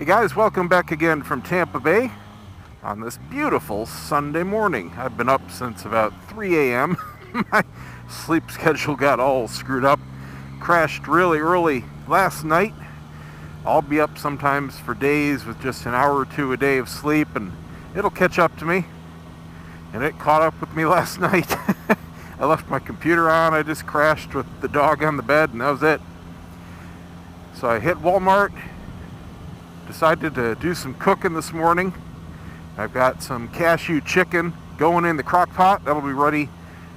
guys, welcome back again from Tampa Bay on this beautiful Sunday morning. I've been up since about 3 a.m. My sleep schedule got all screwed up. Crashed really early last night. I'll be up sometimes for days with just an hour or two a day of sleep, and it'll catch up to me. And it caught up with me last night. I left my computer on. I just crashed with the dog on the bed, and that was it. So I hit Walmart. Decided to do some cooking this morning. I've got some cashew chicken going in the crock pot. That'll be ready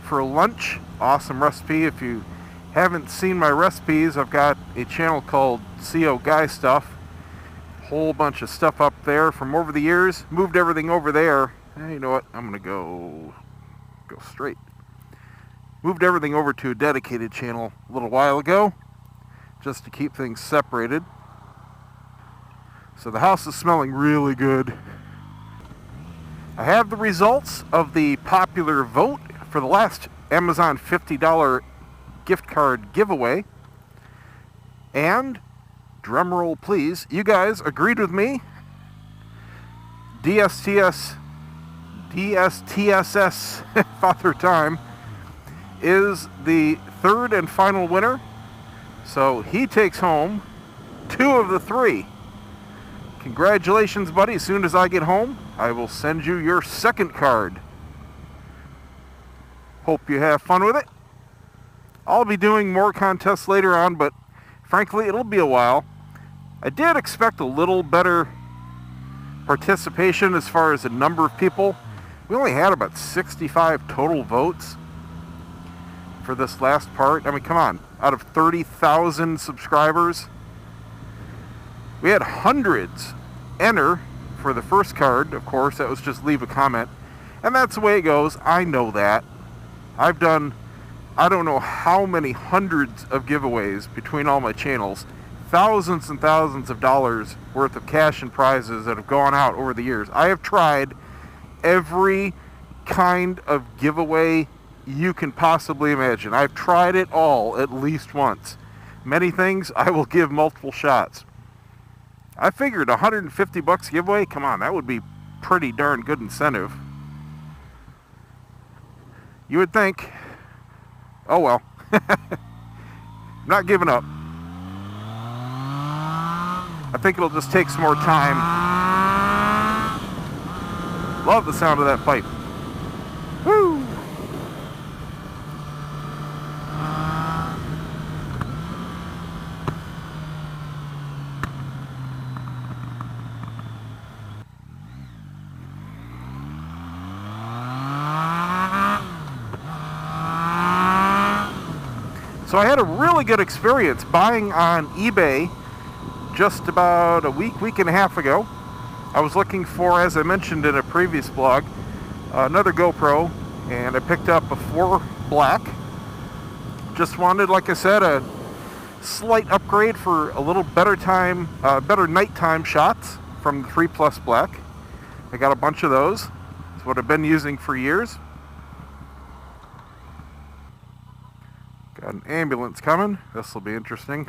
for lunch. Awesome recipe. If you haven't seen my recipes, I've got a channel called CO Guy Stuff. Whole bunch of stuff up there from over the years. Moved everything over there. You know what? I'm gonna go straight. Moved everything over to a dedicated channel a little while ago, just to keep things separated. So the house is smelling really good. I have the results of the popular vote for the last Amazon $50 gift card giveaway. And, drumroll please, you guys agreed with me. DSTSS Father-Time is the third and final winner. So he takes home 2 of the 3. Congratulations, buddy. As soon as I get home, I will send you your second card. Hope you have fun with it. I'll be doing more contests later on, but frankly, it'll be a while. I did expect a little better participation as far as the number of people. We only had about 65 total votes for this last part. I mean, come on. Out of 30,000 subscribers, we had hundreds enter for the first card. Of course, that was just leave a comment. And that's the way it goes. I know that. I've done, I don't know how many hundreds of giveaways between all my channels. Thousands and thousands of dollars worth of cash and prizes that have gone out over the years. I have tried every kind of giveaway you can possibly imagine. I've tried it all at least once. Many things I will give multiple shots. I figured $150 giveaway, come on, that would be pretty darn good incentive. You would think. Oh well. Not giving up. I think it'll just take some more time. Love the sound of that pipe. Woo! So I had a really good experience buying on eBay just about a week and a half ago. I was looking for, as I mentioned in a previous blog, another GoPro, and I picked up a 4 black. Just wanted, like I said, a slight upgrade for a little better nighttime shots from the 3 Plus black. I got a bunch of those. It's what I've been using for years. Got an ambulance coming. This will be interesting.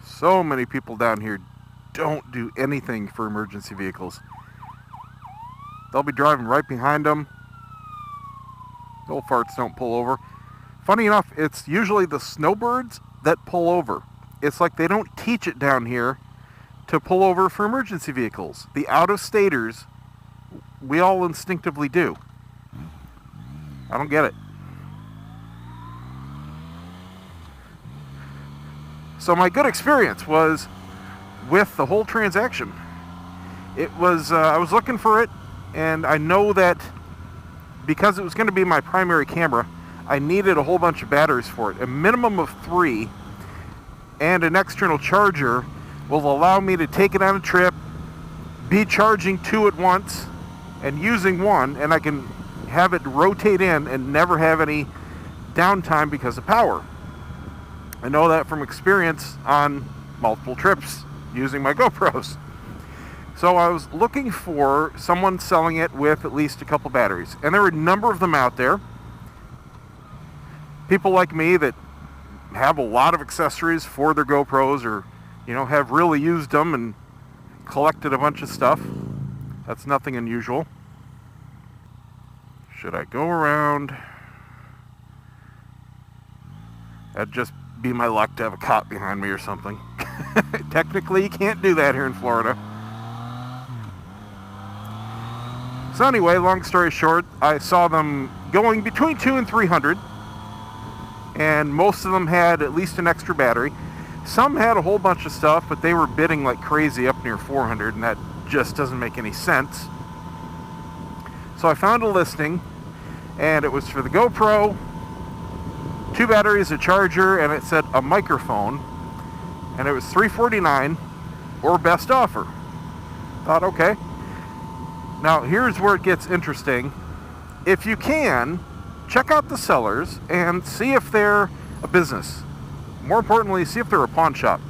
So many people down here don't do anything for emergency vehicles. They'll be driving right behind them. Old farts don't pull over. Funny enough, it's usually the snowbirds that pull over. It's like they don't teach it down here to pull over for emergency vehicles. The out-of-staters, we all instinctively do. I don't get it. So my good experience was with the whole transaction. It was, I was looking for it, and I know that because it was going to be my primary camera, I needed a whole bunch of batteries for it. A minimum of 3, and an external charger will allow me to take it on a trip, be charging 2 at once, and using 1, and I can have it rotate in and never have any downtime because of power. I know that from experience on multiple trips using my GoPros. So I was looking for someone selling it with at least a couple batteries. And there were a number of them out there. People like me that have a lot of accessories for their GoPros or have really used them and collected a bunch of stuff. That's nothing unusual. Should I go around? That'd just be my luck to have a cop behind me or something. Technically, you can't do that here in Florida. So anyway, long story short, I saw them going between 200 and 300, and most of them had at least an extra battery. Some had a whole bunch of stuff, but they were bidding like crazy up near 400, and that just doesn't make any sense. So I found a listing, and it was for the GoPro, 2 batteries, a charger, and it said a microphone, and it was $349 or best offer. Thought, okay. Now here's where it gets interesting. If you can, check out the sellers and see if they're a business. More importantly, see if they're a pawn shop.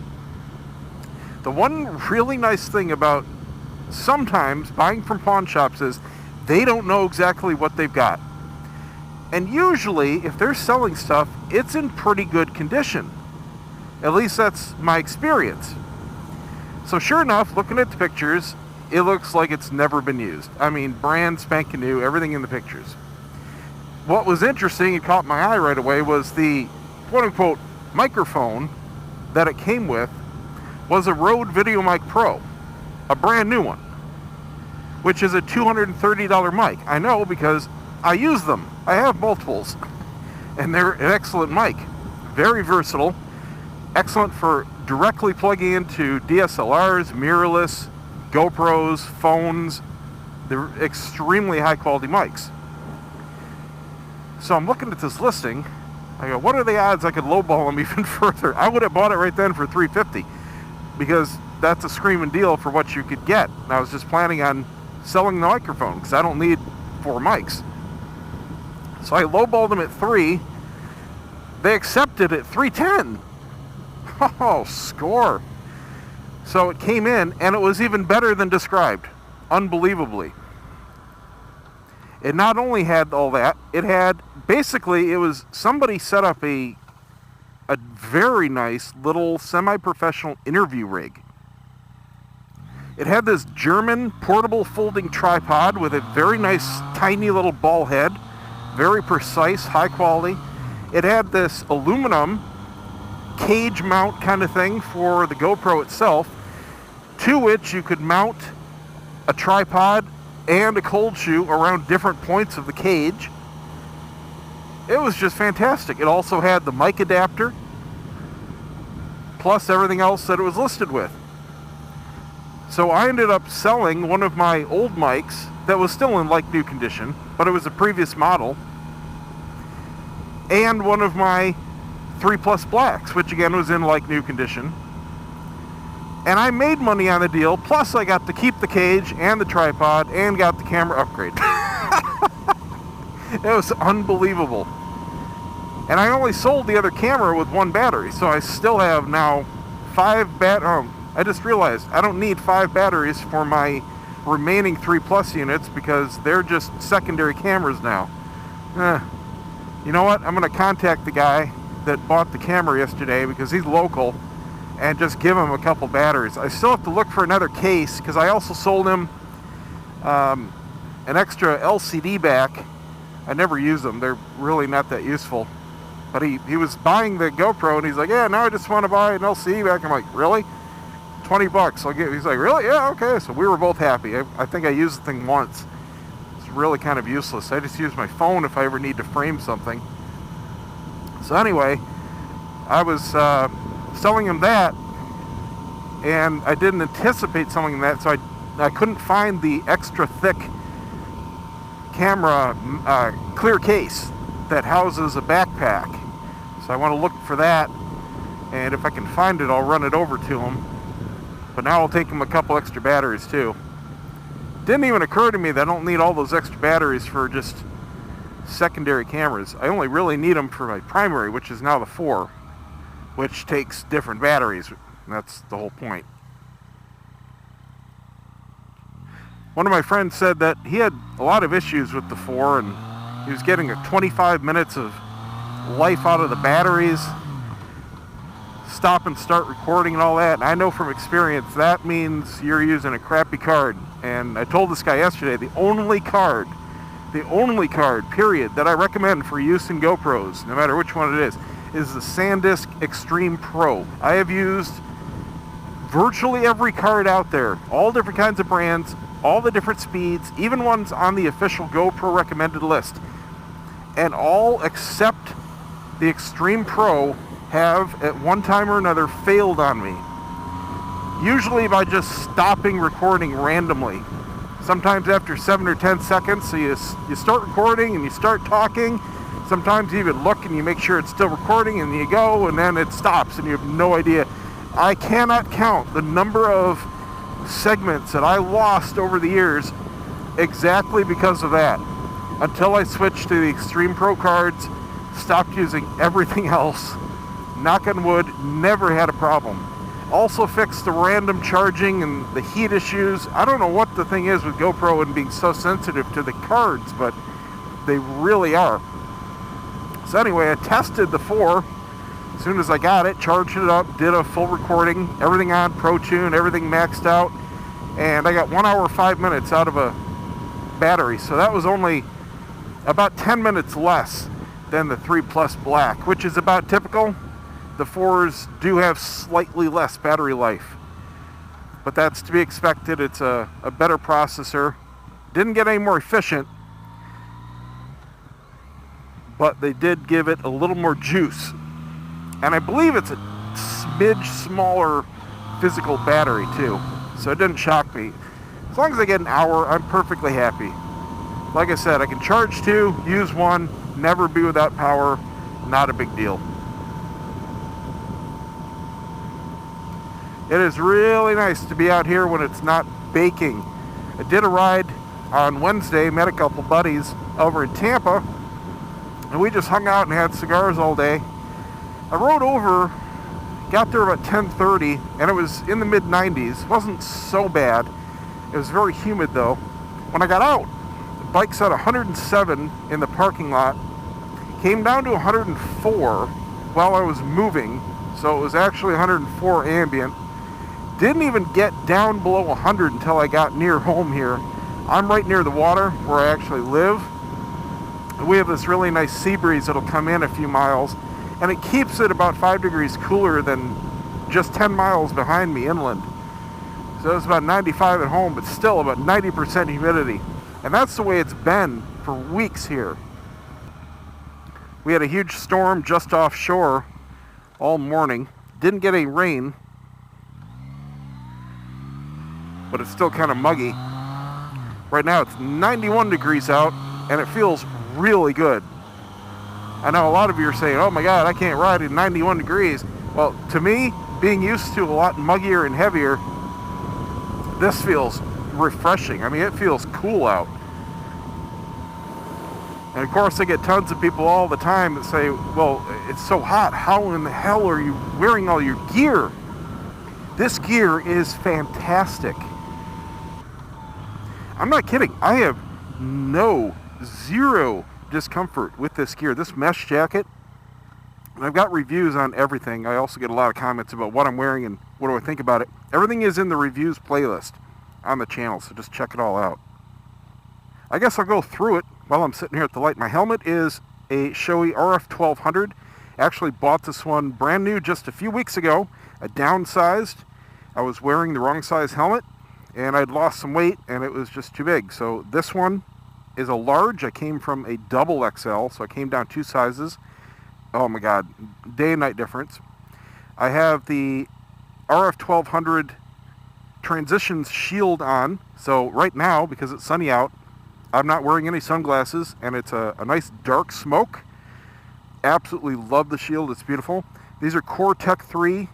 The one really nice thing about sometimes buying from pawn shops is they don't know exactly what they've got. And usually, if they're selling stuff, it's in pretty good condition. At least that's my experience. So sure enough, looking at the pictures, it looks like it's never been used. I mean, brand spanking new, everything in the pictures. What was interesting and caught my eye right away was the quote-unquote microphone that it came with was a Rode VideoMic Pro, a brand new one, which is a $230 mic. I know because I use them. I have multiples, and they're an excellent mic. Very versatile, excellent for directly plugging into DSLRs, mirrorless, GoPros, phones. They're extremely high quality mics. So I'm looking at this listing. I go, what are the odds I could lowball them even further? I would have bought it right then for $350 because that's a screaming deal for what you could get. And I was just planning on selling the microphone because I don't need 4 mics. So I lowballed them at $3. They accepted at $310. Oh, score. So it came in, and it was even better than described, unbelievably. It not only had all that, it had, basically, it was somebody set up a very nice little semi-professional interview rig. It had this German portable folding tripod with a very nice tiny little ball head, very precise, high quality. It had this aluminum cage mount kind of thing for the GoPro itself, to which you could mount a tripod and a cold shoe around different points of the cage. It was just fantastic. It also had the mic adapter, plus everything else that it was listed with. So I ended up selling one of my old mics that was still in like new condition, but it was a previous model, and one of my 3 Plus Blacks, which again was in like new condition. And I made money on the deal, plus I got to keep the cage and the tripod and got the camera upgrade. It was unbelievable. And I only sold the other camera with 1 battery, so I still have now 5 I just realized I don't need 5 batteries for my remaining 3 Plus units because they're just secondary cameras now. You know what? I'm going to contact the guy that bought the camera yesterday because he's local and just give him a couple batteries. I still have to look for another case because I also sold him an extra LCD back. I never use them. They're really not that useful. But he was buying the GoPro and he's like, yeah, now I just want to buy an LCD back. I'm like, really? $20 I'll get. He's like, really? Yeah, okay. So we were both happy. I think I used the thing once. It's really kind of useless. I just use my phone if I ever need to frame something. So anyway, I was selling him that, and I didn't anticipate selling him that, so I couldn't find the extra thick camera clear case that houses a backpack. So I want to look for that, and if I can find it, I'll run it over to him. But now I'll take him a couple extra batteries too. Didn't even occur to me that I don't need all those extra batteries for just secondary cameras. I only really need them for my primary, which is now the 4, which takes different batteries. That's the whole point. One of my friends said that he had a lot of issues with the 4, and he was getting 25 minutes of life out of the batteries. stop and start recording and all that. And I know from experience that means you're using a crappy card. And I told this guy yesterday, the only card, period, that I recommend for use in GoPros, no matter which one it is the SanDisk Extreme Pro. I have used virtually every card out there, all different kinds of brands, all the different speeds, even ones on the official GoPro recommended list. And all except the Extreme Pro have at one time or another failed on me. Usually by just stopping recording randomly. Sometimes after 7 or 10 seconds, so you start recording and you start talking. Sometimes you even look and you make sure it's still recording and you go and then it stops and you have no idea. I cannot count the number of segments that I lost over the years exactly because of that. Until I switched to the Extreme Pro cards, stopped using everything else. Knock on wood, never had a problem. Also fixed the random charging and the heat issues. I don't know what the thing is with GoPro and being so sensitive to the cards, but they really are. So anyway, I tested the 4. As soon as I got it, charged it up, did a full recording, everything on ProTune, everything maxed out, and I got 1 hour 5 minutes out of a battery. So that was only about 10 minutes less than the 3 Plus Black, which is about typical. The 4s do have slightly less battery life, but that's to be expected. It's a better processor. Didn't get any more efficient, but they did give it a little more juice. And I believe it's a smidge smaller physical battery too, so it didn't shock me. As long as I get an hour, I'm perfectly happy. Like I said, I can charge 2, use 1, never be without power, not a big deal. It is really nice to be out here when it's not baking. I did a ride on Wednesday, met a couple buddies over in Tampa, and we just hung out and had cigars all day. I rode over, got there about 10:30, and it was in the mid-90s. It wasn't so bad. It was very humid though. When I got out, the bike's at 107 in the parking lot, came down to 104 while I was moving, so it was actually 104 ambient. Didn't even get down below 100 until I got near home here. I'm right near the water where I actually live. We have this really nice sea breeze that'll come in a few miles, and it keeps it about 5 degrees cooler than just 10 miles behind me inland. So it's about 95 at home, but still about 90% humidity. And that's the way it's been for weeks here. We had a huge storm just offshore all morning. Didn't get any rain, but it's still kind of muggy. Right now it's 91 degrees out, and it feels really good. I know a lot of you are saying, oh my God, I can't ride in 91 degrees. Well, to me, being used to a lot muggier and heavier, this feels refreshing. I mean, it feels cool out. And of course, I get tons of people all the time that say, well, it's so hot. How in the hell are you wearing all your gear? This gear is fantastic. I'm not kidding. I have zero discomfort with this gear. This mesh jacket, and I've got reviews on everything. I also get a lot of comments about what I'm wearing and what do I think about it. Everything is in the reviews playlist on the channel, so just check it all out. I guess I'll go through it while I'm sitting here at the light. My helmet is a Shoei RF 1200. Actually bought this one brand new just a few weeks ago. I downsized. I was wearing the wrong size helmet, and I'd lost some weight, and it was just too big. So this one is a large. I came from a double XL, so I came down 2 sizes. Oh my God, day and night difference. I have the RF 1200 transitions shield on, so right now, because it's sunny out, I'm not wearing any sunglasses, and it's a nice dark smoke. Absolutely love the shield, it's beautiful. These are Core-Tech 3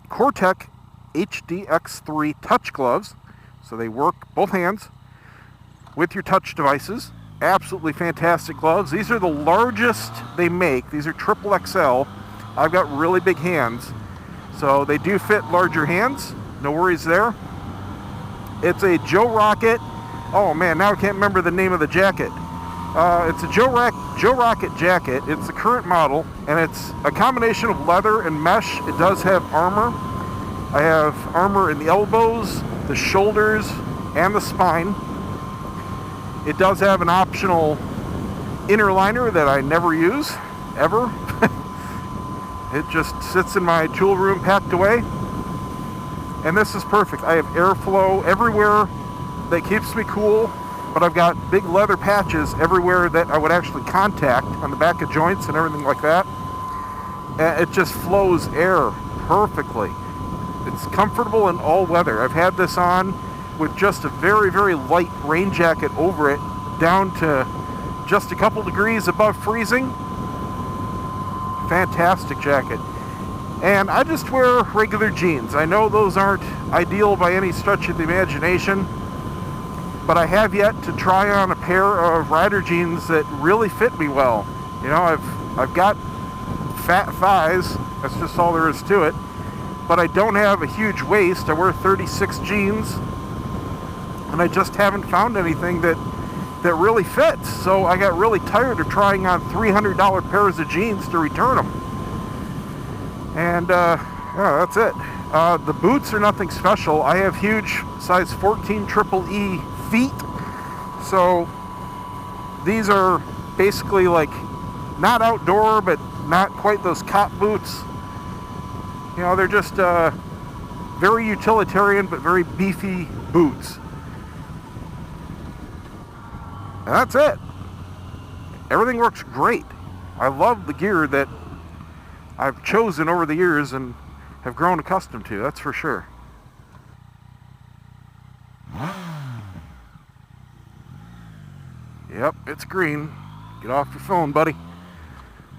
Core-Tech HDX3 touch gloves, so they work both hands with your touch devices. Absolutely fantastic gloves. These are the largest they make. These are triple XL. I've got really big hands, so they do fit larger hands. No worries there. It's a Joe Rocket. Oh man, now I can't remember the name of the jacket. It's a Joe Rocket jacket. It's the current model, and it's a combination of leather and mesh. It does have armor. I have armor in the elbows, the shoulders, and the spine. It does have an optional inner liner that I never use, ever. It just sits in my tool room packed away. And this is perfect. I have airflow everywhere that keeps me cool, but I've got big leather patches everywhere that I would actually contact on the back of joints and everything like that. And it just flows air perfectly. It's comfortable in all weather. I've had this on with just a very, very light rain jacket over it, down to just a couple degrees above freezing. Fantastic jacket. And I just wear regular jeans. I know those aren't ideal by any stretch of the imagination, but I have yet to try on a pair of rider jeans that really fit me well. You know, I've got fat thighs, that's just all there is to it, but I don't have a huge waist. I wear 36 jeans, and I just haven't found anything that really fits. So I got really tired of trying on $300 pairs of jeans to return them. And yeah, that's it. The boots are nothing special. I have huge size 14 triple E feet, so these are basically like not outdoor, but not quite those cop boots. You know, they're just very utilitarian but very beefy boots. And that's it. Everything works great. I love the gear that I've chosen over the years and have grown accustomed to, that's for sure. Yep, it's green. Get off your phone, buddy.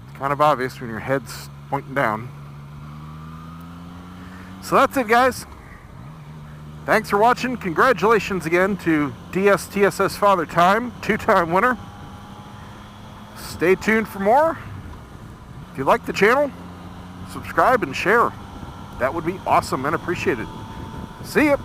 It's kind of obvious when your head's pointing down. So that's it, guys. Thanks for watching. Congratulations again to DSTSS Father-Time, 2-time winner. Stay tuned for more. If you like the channel, subscribe and share. That would be awesome and appreciated. See ya.